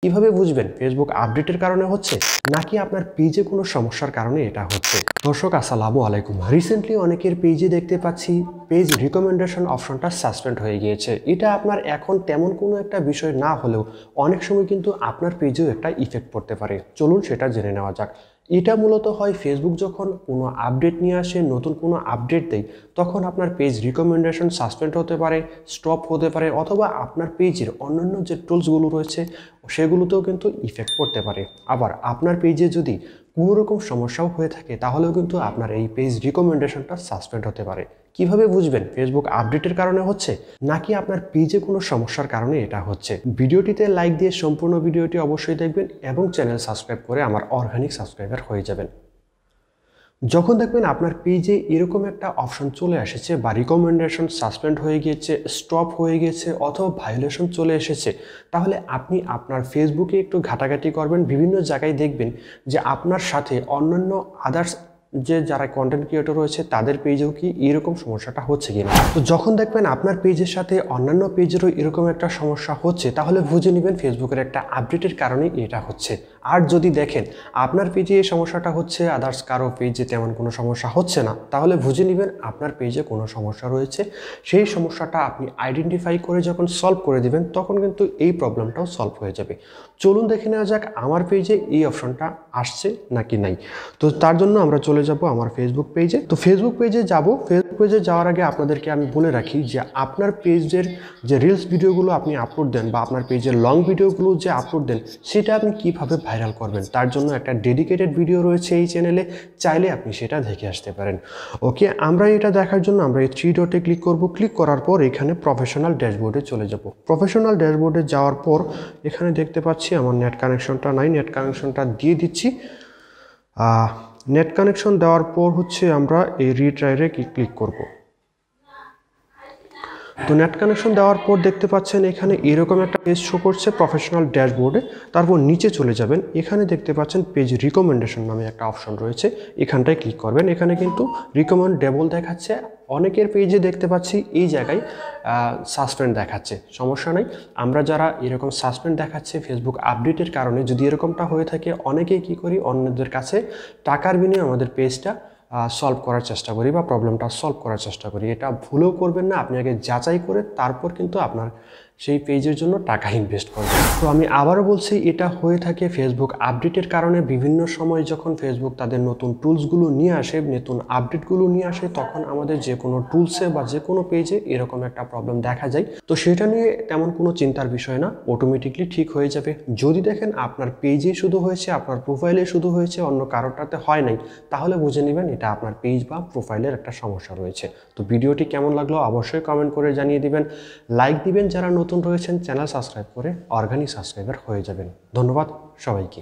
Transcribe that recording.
কিভাবে বুঝবেন ফেসবুক আপডেটের কারণে হচ্ছে নাকি আপনার পেজে কোনো সমস্যার কারণে এটা হচ্ছে? দর্শক আসসালামু আলাইকুম। রিসেন্টলি অনেকের পেজে দেখতে পাচ্ছি পেজ রিকমেন্ডেশন অপশনটা সাসপেন্ড হয়ে গিয়েছে। এটা আপনার এখন তেমন কোনো একটা বিষয় না হলেও অনেক সময় কিন্তু আপনার পেজেও একটা ইফেক্ট পড়তে পারে। চলুন সেটা জেনে নেওয়া যাক। এটা মূলত হয় ফেসবুক যখন কোনো আপডেট নিয়ে আসে, নতুন কোনো আপডেট দেয়, তখন আপনার পেজ রিকমেন্ডেশন সাসপেন্ড হতে পারে, স্টপ হতে পারে, অথবা আপনার পেজের অন্যান্য যে টুলসগুলো রয়েছে সেগুলোতেও কিন্তু ইফেক্ট পড়তে পারে। আবার আপনার পেজে যদি কোনো রকম সমস্যাও হয়ে থাকে তাহলেও কিন্তু আপনার এই পেজ রিকমেন্ডেশনটা সাসপেন্ড হতে পারে। কিভাবে বুঝবেন ফেসবুক আপডেটের কারণে হচ্ছে নাকি আপনার পেজে কোনো সমস্যার কারণে এটা হচ্ছে? ভিডিওটিতে লাইক দিয়ে সম্পূর্ণ ভিডিওটি অবশ্যই দেখবেন এবং চ্যানেল সাবস্ক্রাইব করে আমার অর্গানিক সাবস্ক্রাইবার হয়ে যাবেন। যখন দেখবেন আপনার পেজে এরকম একটা অপশন চলে এসেছে বা রিকমেন্ডেশন সাসপেন্ড হয়ে গিয়েছে, স্টপ হয়ে গেছে অথবা ভায়োলেশন চলে এসেছে, তাহলে আপনি আপনার ফেসবুকে একটু ঘাটাঘাটি করবেন। বিভিন্ন জায়গায় দেখবেন যে আপনার সাথে অন্যান্য আদার্স যে যারা কন্টেন্ট ক্রিয়েটর রয়েছে তাদের পেজেও কি এরকম সমস্যাটা হচ্ছে কিনা। তো যখন দেখবেন আপনার পেজের সাথে অন্যান্য পেজেরও এরকম একটা সমস্যা হচ্ছে, তাহলে বুঝে নেবেন ফেসবুকের একটা আপডেটের কারণে এটা হচ্ছে। আর যদি দেখেন আপনার পেজে এই সমস্যাটা হচ্ছে, আদার্স কারো পেজে তেমন কোনো সমস্যা হচ্ছে না, তাহলে বুঝে নেবেন আপনার পেজে কোনো সমস্যা রয়েছে। সেই সমস্যাটা আপনি আইডেন্টিফাই করে যখন সলভ করে দিবেন তখন কিন্তু এই প্রবলেমটাও সলভ হয়ে যাবে। চলুন দেখে নেওয়া যাক আমার পেজে এই অপশনটা আসছে নাকি নাই। তো তার জন্য আমরা চলে যাব আমার ফেসবুক পেজে। তো ফেসবুক পেজে যাব। ফেসবুক পেজে যাওয়ার আগে আপনাদেরকে আমি বলে রাখি যে আপনার পেজের যে রিলস ভিডিওগুলো আপনি আপলোড দেন বা আপনার পেজের লং ভিডিওগুলো যে আপলোড দেন সেটা আপনি কিভাবে ভাইরাল করবেন তার জন্য একটা ডেডিকেটেড ভিডিও রয়েছে এই চ্যানেলে, চাইলে আপনি সেটা দেখে আসতে পারেন। ওকে, আমরা এটা দেখার জন্য আমরা এই 3 ডটে ক্লিক করব। ক্লিক করার পর এখানে প্রফেশনাল ড্যাশবোর্ডে চলে যাব। প্রফেশনাল ড্যাশবোর্ডে যাওয়ার পর এখানে দেখতে পাচ্ছি আমার নেট কানেকশনটা নাই, নেট কানেকশনটা দিয়ে দিচ্ছি। নেট কানেকশন দেওয়ার পর হচ্ছে আমরা এই রিট্রাইরে ক্লিক করব। তো নেট কানেকশন দেওয়ার পর দেখতে পাচ্ছেন এখানে এরকম একটা পেজ শো করছে প্রফেশনাল ড্যাশবোর্ডে। তারপর নিচে চলে যাবেন, এখানে দেখতে পাচ্ছেন পেজ রিকমেন্ডেশন নামে একটা অপশন রয়েছে, এখানটায় ক্লিক করবেন। এখানে কিন্তু রিকমেন্ডেবল দেখাচ্ছে, অনেকের পেজে দেখতে পাচ্ছি এই জায়গায় সাসপেন্ড দেখাচ্ছে। সমস্যা নেই, আমরা যারা এরকম সাসপেন্ড দেখাচ্ছে ফেসবুক আপডেটের কারণে, যদি এরকমটা হয়ে থাকে অনেকেই কী করি অন্যদের কাছে টাকার বিনিময়ে আমাদের পেজটা সলভ করার চেষ্টা করি বা প্রবলেমটা সলভ করার চেষ্টা করি। এটা ভুলেও করবেন না, আপনি আগে যাচাই করে তারপর কিন্তু আপনার সেই পেজের জন্য টাকা ইনভেস্ট করবেন। তো আমি আবারও বলছি, এটা হয়ে থাকে ফেসবুক আপডেটের কারণে। বিভিন্ন সময় যখন ফেসবুক তাদের নতুন টুলসগুলো নিয়ে আসে, নতুন আপডেটগুলো নিয়ে আসে, তখন আমাদের যে কোনো টুলসে বা যে কোনো পেজে এরকম একটা প্রবলেম দেখা যায়। তো সেটা নিয়ে তেমন কোনো চিন্তার বিষয় না, অটোমেটিকলি ঠিক হয়ে যাবে। যদি দেখেন আপনার পেজেই শুধু হয়েছে, আপনার প্রোফাইলে শুধু হয়েছে, অন্য কারোটাতে হয় নাই, তাহলে বুঝে নেবেন এটা আপনার পেজ বা প্রোফাইলের একটা সমস্যা রয়েছে। তো ভিডিওটি কেমন লাগলো অবশ্যই কমেন্ট করে জানিয়ে দিবেন, লাইক দিবেন, যারা নতুন রয়েছেন চ্যানেল সাবস্ক্রাইব করে অর্গানিক সাবস্ক্রাইবার হয়ে যাবেন। ধন্যবাদ সবাইকে।